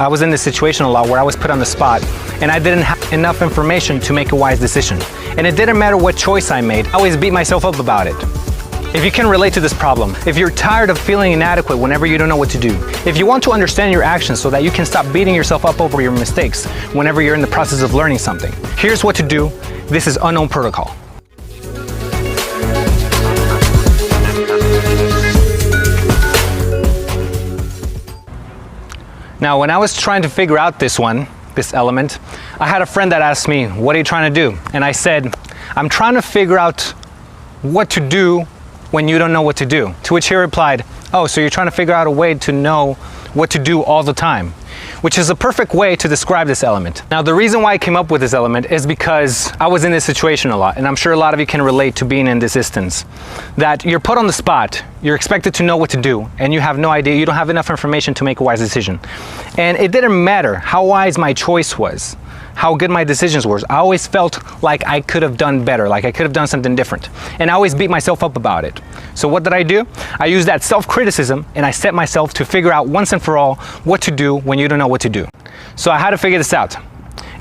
I was in this situation a lot where I was put on the spot and I didn't have enough information to make a wise decision. And it didn't matter what choice I made, I always beat myself up about it. If you can relate to this problem, if you're tired of feeling inadequate whenever you don't know what to do, if you want to understand your actions so that you can stop beating yourself up over your mistakes whenever you're in the process of learning something, here's what to do. This is Unknown Protocol. Now, when I was trying to figure out this element, I had a friend that asked me, what are you trying to do? And I said, I'm trying to figure out what to do when you don't know what to do. To which he replied, oh, so you're trying to figure out a way to know what to do all the time, which is a perfect way to describe this element. Now, the reason why I came up with this element is because I was in this situation a lot, and I'm sure a lot of you can relate to being in this instance, that you're put on the spot, you're expected to know what to do, and you have no idea, you don't have enough information to make a wise decision. And it didn't matter how wise my choice was, how good my decisions were. I always felt like I could have done better, like I could have done something different. And I always beat myself up about it. So what did I do? I used that self-criticism and I set myself to figure out once and for all what to do when you don't know what to do. So I had to figure this out.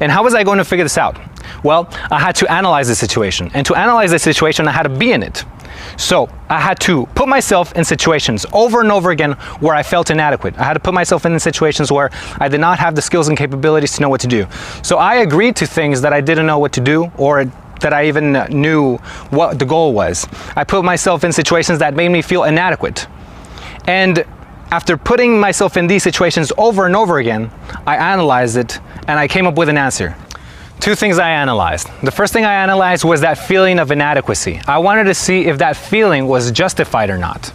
And how was I going to figure this out? Well, I had to analyze the situation. And to analyze the situation, I had to be in it. So I had to put myself in situations over and over again where I felt inadequate. I had to put myself in situations where I did not have the skills and capabilities to know what to do. So I agreed to things that I didn't know what to do or that I even knew what the goal was. I put myself in situations that made me feel inadequate. And after putting myself in these situations over and over again, I analyzed it and I came up with an answer. Two things I analyzed. The first thing I analyzed was that feeling of inadequacy. I wanted to see if that feeling was justified or not.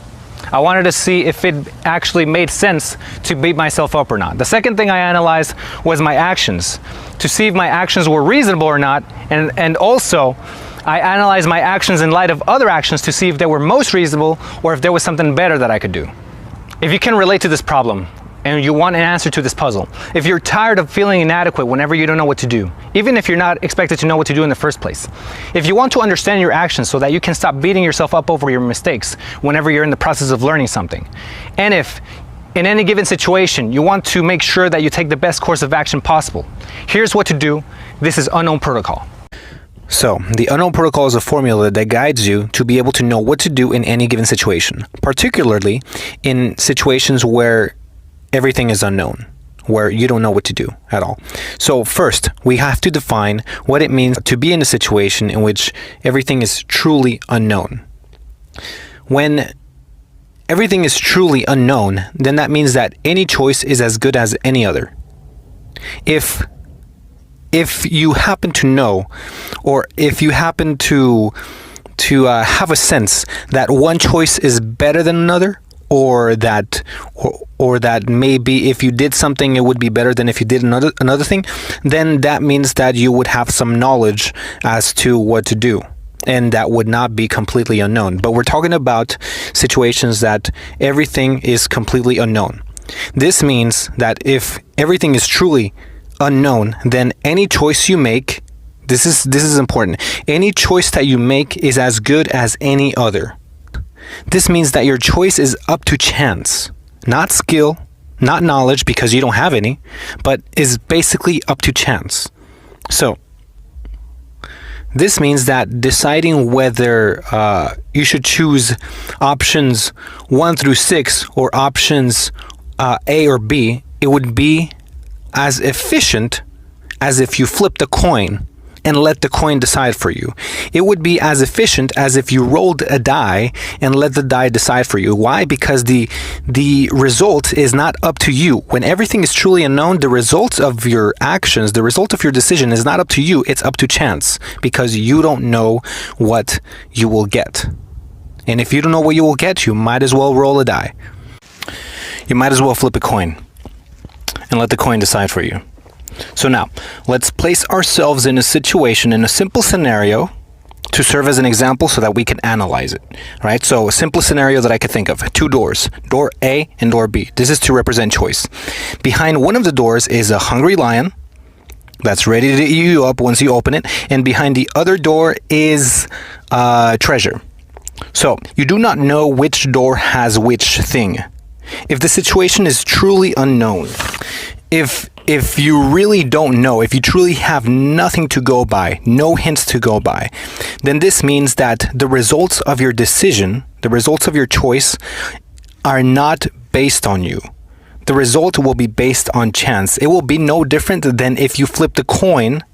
I wanted to see if it actually made sense to beat myself up or not. The second thing I analyzed was my actions, to see if my actions were reasonable or not, and also I analyzed my actions in light of other actions to see if they were most reasonable or if there was something better that I could do. If you can relate to this problem, and you want an answer to this puzzle, if you're tired of feeling inadequate whenever you don't know what to do, even if you're not expected to know what to do in the first place, if you want to understand your actions so that you can stop beating yourself up over your mistakes whenever you're in the process of learning something, and if in any given situation you want to make sure that you take the best course of action possible, here's what to do. This is Unknown Protocol. So, the Unknown Protocol is a formula that guides you to be able to know what to do in any given situation, particularly in situations where everything is unknown, where you don't know what to do at all. So first, we have to define what it means to be in a situation in which everything is truly unknown. When everything is truly unknown, then that means that any choice is as good as any other. If you happen to know, or if you happen to have a sense that one choice is better than another, or that maybe if you did something it would be better than if you did another thing, then that means that you would have some knowledge as to what to do, and that would not be completely unknown. But we're talking about situations that everything is completely unknown. This means that if everything is truly unknown, then any choice you make, this is important, any choice that you make is as good as any other. This means that your choice is up to chance, not skill, not knowledge because you don't have any, but is basically up to chance. So, this means that deciding whether you should choose options 1 through 6 or options A or B, it would be as efficient as if you flipped a coin and let the coin decide for you. It would be as efficient as if you rolled a die and let the die decide for you. Why? Because the result is not up to you. When everything is truly unknown, the results of your actions, the result of your decision is not up to you, it's up to chance, because you don't know what you will get. And if you don't know what you will get, you might as well roll a die. You might as well flip a coin and let the coin decide for you. So now, let's place ourselves in a situation, in a simple scenario, to serve as an example so that we can analyze it, right? So a simple scenario that I could think of, 2 doors, door A and door B. This is to represent choice. Behind one of the doors is a hungry lion that's ready to eat you up once you open it, and behind the other door is treasure. So you do not know which door has which thing. If the situation is truly unknown, if you really don't know, if you truly have nothing to go by, no hints to go by, then this means that the results of your decision, the results of your choice, are not based on you. The result will be based on chance. It will be no different than if you flipped a coin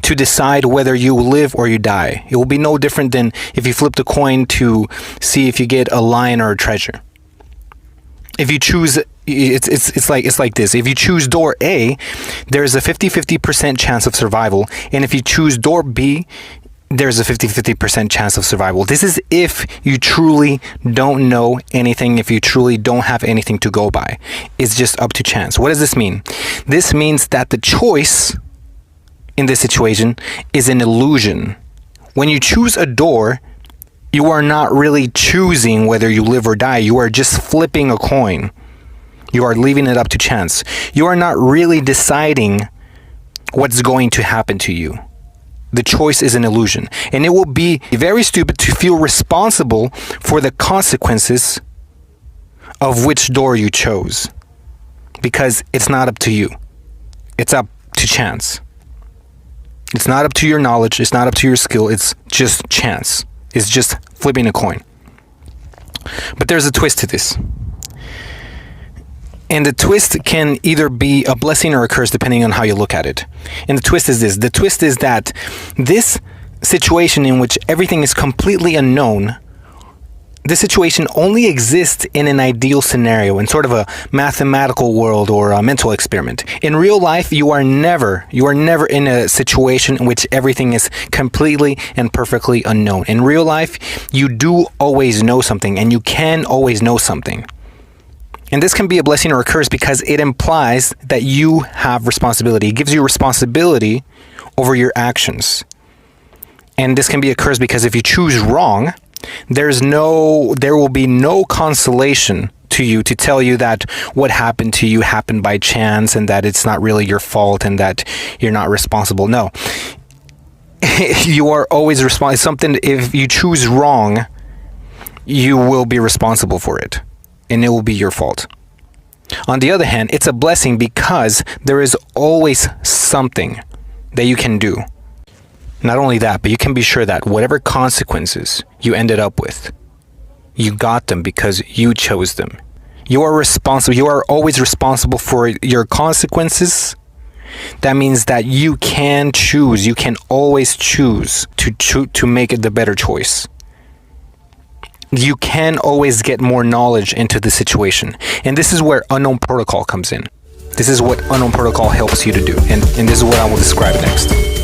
to decide whether you live or you die. It will be no different than if you flipped a coin to see if you get a lion or a treasure. If you choose, it's like this. If you choose door A, there's a 50-50% chance of survival. And if you choose door B, there's a 50-50% chance of survival. This is if you truly don't know anything, if you truly don't have anything to go by. It's just up to chance. What does this mean? This means that the choice in this situation is an illusion. When you choose a door, you are not really choosing whether you live or die. You are just flipping a coin. You are leaving it up to chance. You are not really deciding what's going to happen to you. The choice is an illusion. And it will be very stupid to feel responsible for the consequences of which door you chose. Because it's not up to you. It's up to chance. It's not up to your knowledge. It's not up to your skill. It's just chance. It's just flipping a coin. But there's a twist to this. And the twist can either be a blessing or a curse depending on how you look at it. And the twist is this. The twist is that this situation in which everything is completely unknown, this situation only exists in an ideal scenario, in sort of a mathematical world or a mental experiment. In real life, you are never in a situation in which everything is completely and perfectly unknown. In real life, you do always know something, and you can always know something. And this can be a blessing or a curse because it implies that you have responsibility. It gives you responsibility over your actions. And this can be a curse because if you choose wrong, there will be no consolation to you to tell you that what happened to you happened by chance and that it's not really your fault and that you're not responsible. No. You are always responsible. Something, if you choose wrong, you will be responsible for it. And it will be your fault. On the other hand, it's a blessing because there is always something that you can do. Not only that, but you can be sure that whatever consequences you ended up with, you got them because you chose them. You are responsible. You are always responsible for your consequences. That means that you can choose. You can always choose to make it the better choice. You can always get more knowledge into the situation. And this is where unknown protocol comes in. This is what unknown protocol helps you to do. And this is what I will describe next.